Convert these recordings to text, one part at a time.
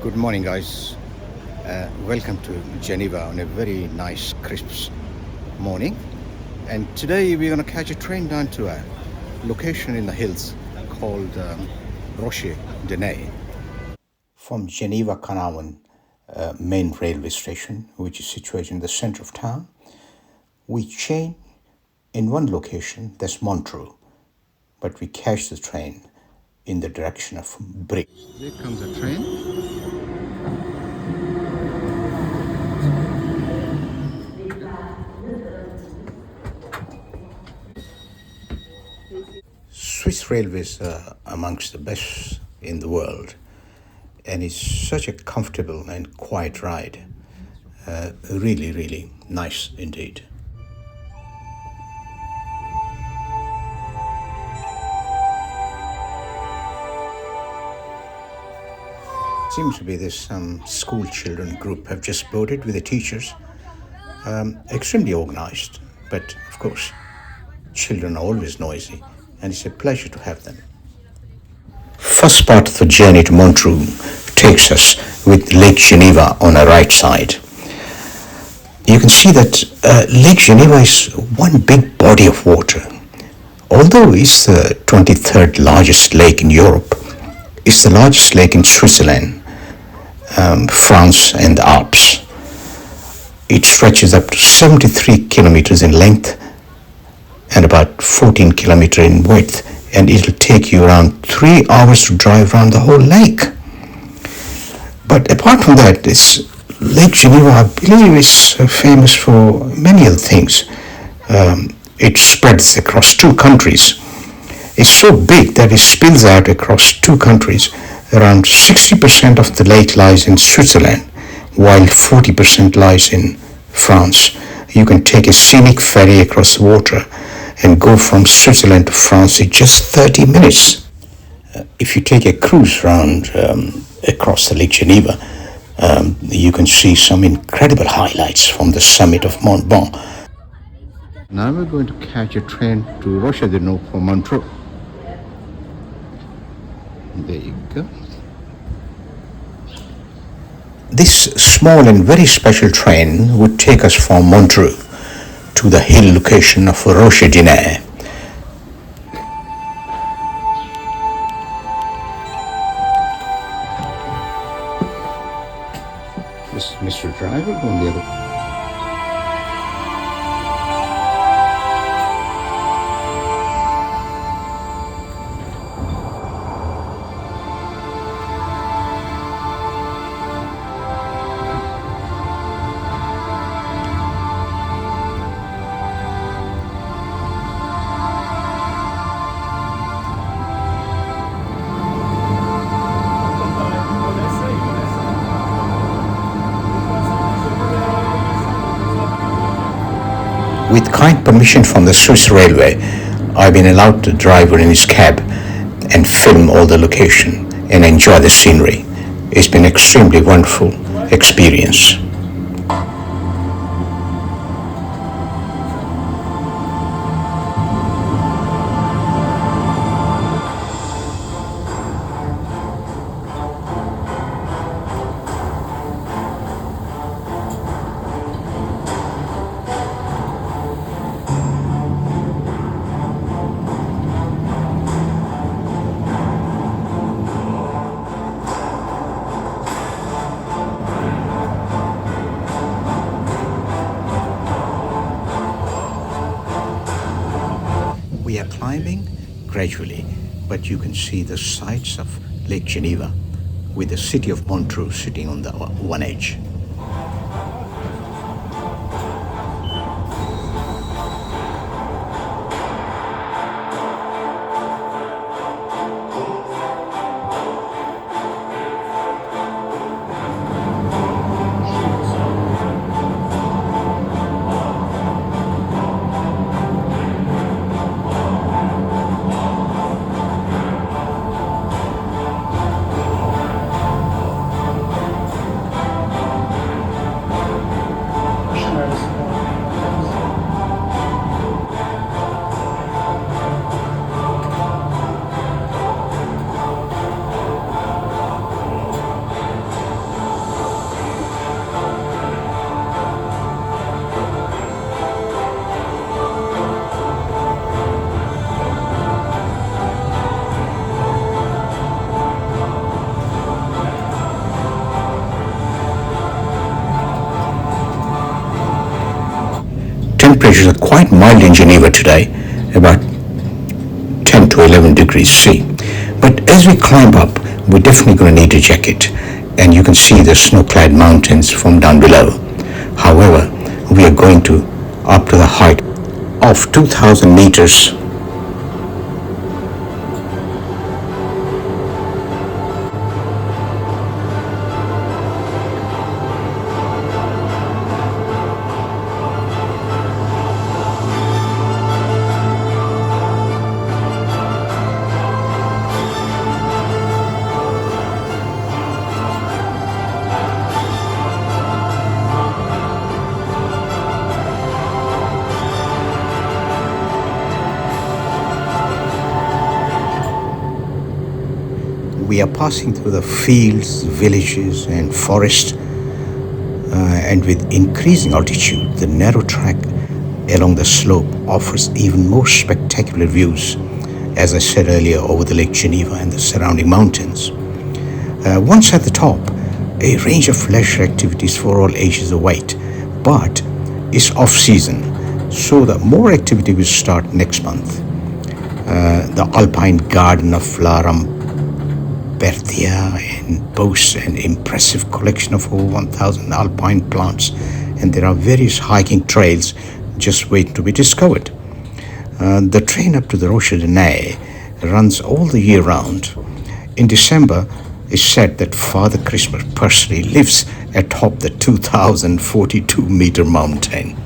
Good morning, guys. Welcome to Geneva on a very nice, crisp morning. And today we're going to catch a train down to a location in the hills called Rochers-de-Naye. From Geneva, Canaan, main railway station, which is situated in the center of town, we change in one location, that's Montreux, but we catch the train in the direction of Brick. Here comes a train. Swiss Railways are amongst the best in the world, and it's such a comfortable and quiet ride. Really, really nice indeed. Seems to be this some school children group have just boarded with the teachers. Extremely organized, but of course, children are always noisy, and it's a pleasure to have them. First part of the journey to Montreux takes us with Lake Geneva on our right side. You can see that Lake Geneva is one big body of water. Although it's the 23rd largest lake in Europe, it's the largest lake in Switzerland, France and the Alps. It stretches up to 73 kilometers in length and about 14 kilometers in width, and it'll take you around 3 hours to drive around the whole lake. But apart from that, Lake Geneva, I believe, is famous for many other things. It spreads across 2 countries. It's so big that it spills out across 2 countries. Around 60% of the lake lies in Switzerland, while 40% lies in France. You can take a scenic ferry across the water and go from Switzerland to France in just 30 minutes. If you take a cruise round across the Lake Geneva, you can see some incredible highlights from the summit of Mont Blanc. Now we're going to catch a train to Rochers-de-Naye for Montreux. There you go. This small and very special train would take us from Montreux to the hill location of Rochers-de-Naye. This is Mr. Driver on the other. With kind permission from the Swiss Railway, I've been allowed to drive in his cab and film all the location and enjoy the scenery. It's been an extremely wonderful experience. We are climbing gradually, but you can see the sights of Lake Geneva with the city of Montreux sitting on the one edge. temperatures are quite mild in Geneva today, about 10 to 11 degrees C. But as we climb up, we're definitely going to need a jacket, and you can see the snow-clad mountains from down below. However, we are going to up to the height of 2,000 meters. We are passing through the fields, villages, and forests, and with increasing altitude, the narrow track along the slope offers even more spectacular views, as I said earlier, over the Lake Geneva and the surrounding mountains. Once at the top, a range of leisure activities for all ages await, but it's off-season, so that more activity will start next month. The Alpine Garden of Flaram Berthia and boasts an impressive collection of over 1,000 alpine plants, and there are various hiking trails just waiting to be discovered. The train up to the Rochers-de-Naye runs all the year round. In December, it's said that Father Christmas personally lives atop the 2,042-meter mountain.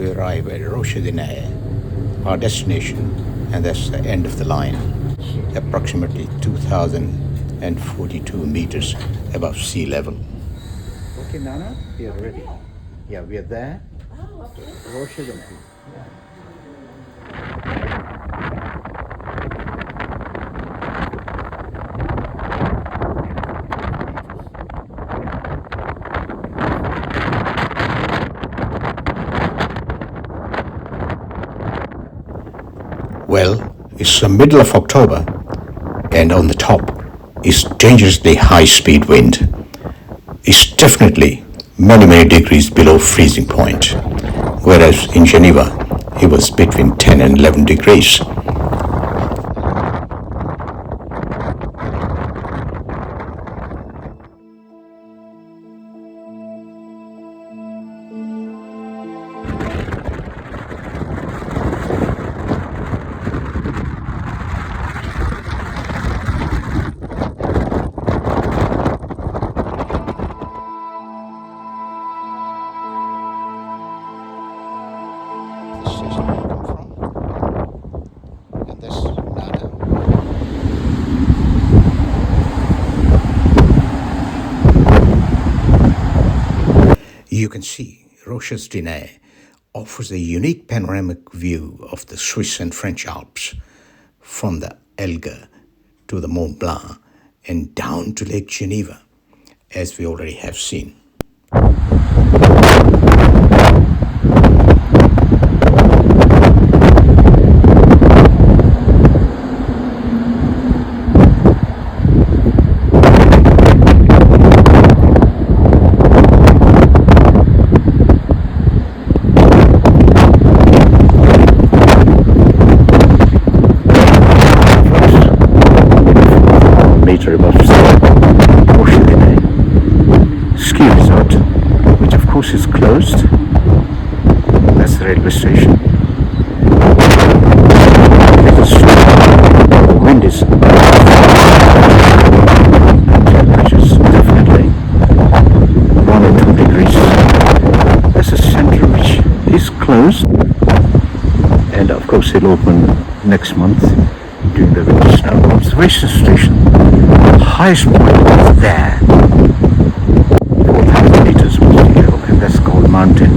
we arrive at Rochers-de-Naye, our destination, and that's the end of the line, approximately 2,042 meters above sea level. Okay, Nana, we are ready. Yeah, we are there. Rochers-de-Naye. Well, it's the middle of October, and on the top is dangerously high-speed wind. It's definitely many, many degrees below freezing point, whereas in Geneva it was between 10 and 11 degrees. You can see Rochers-de-Naye offers a unique panoramic view of the Swiss and French Alps, from the Elbe to the Mont Blanc and down to Lake Geneva, as we already have seen. Meter above Rochers-de-Naye ski resort, which of course is closed. That's the railway station. The wind is temperatures definitely 1 or 2 degrees. That's the center which is closed, and of course it'll open next month during the winter snow. Observation station, highest point is there, 4,000 meters below, and that's called Mountain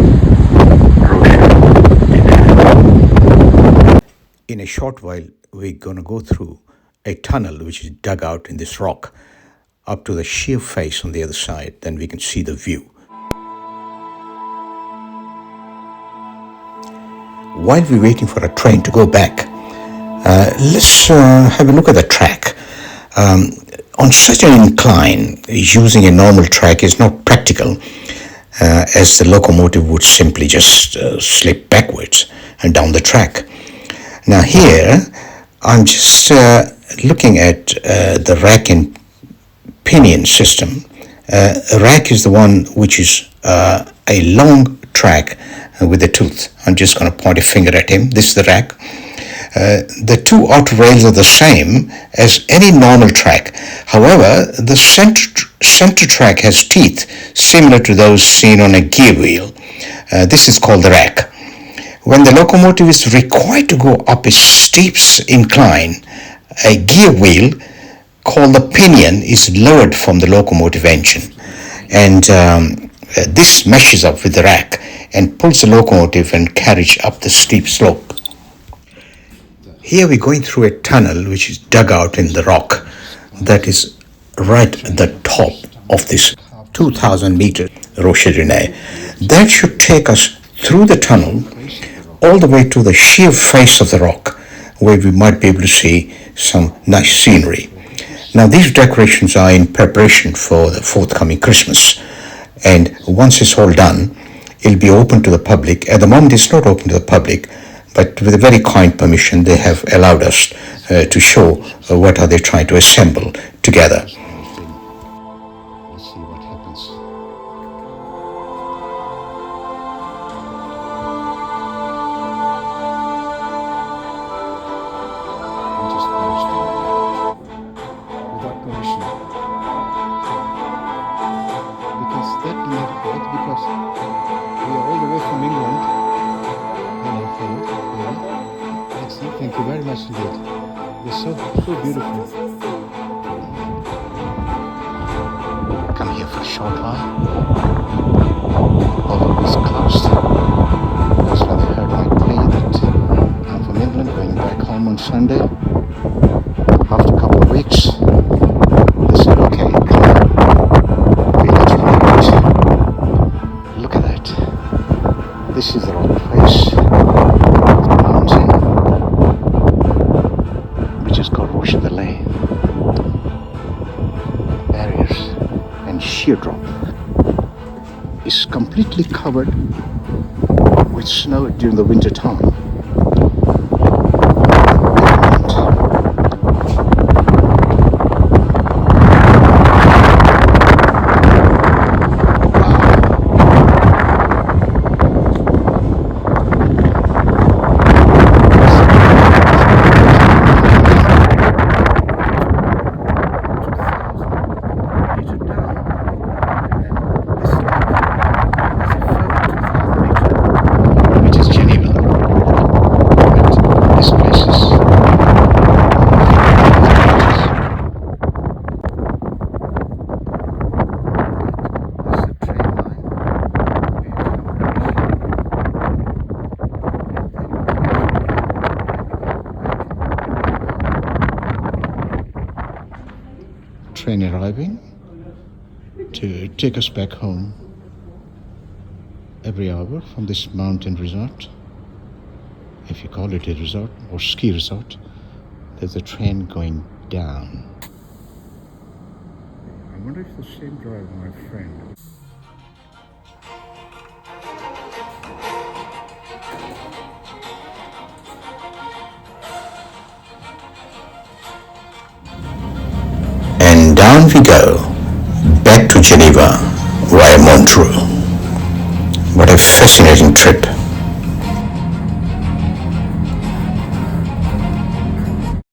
Rocher-de-Naye. In a short while, we're going to go through a tunnel which is dug out in this rock up to the sheer face on the other side. Then we can see the view. While we're waiting for a train to go back, let's have a look at the track. On such an incline, using a normal track is not practical, as the locomotive would simply just slip backwards and down the track. Now here, I'm just looking at the rack and pinion system. A rack is the one which is a long track with a tooth. I'm just going to point a finger at him. This is the rack. The two outer rails are the same as any normal track. However, the center track has teeth similar to those seen on a gear wheel. This is called the rack. When the locomotive is required to go up a steep incline, a gear wheel called the pinion is lowered from the locomotive engine, and this meshes up with the rack and pulls the locomotive and carriage up the steep slope. Here we're going through a tunnel which is dug out in the rock that is right at the top of this 2,000 meter Rochers-de-Naye. That should take us through the tunnel all the way to the sheer face of the rock, where we might be able to see some nice scenery. Now these decorations are in preparation for the forthcoming Christmas, and once it's all done, it'll be open to the public. At the moment it's not open to the public, but with a very kind permission they have allowed us to show what are they trying to assemble together. Let's see what happens. Without permission, because that didn't have because we are all the way from England. Thank you very much indeed. They're so beautiful. Come here for a short while. Although it's closed. That's why they heard my plea that I'm from England, going back home on Sunday. After a couple of weeks, they said, okay, come on. We'll let you know it. Look at that. This is the right place. The mountain, which is called Rochers-de-Naye. Barriers and sheer drop. Is completely covered with snow during the winter time. Which is Geneva. This place is train arriving to take us back home every hour from this mountain resort. If you call it a resort or ski resort, there's a train going down. I wonder if it's the same driver, my friend. And down we go, back to Geneva via Montreux. What a fascinating trip.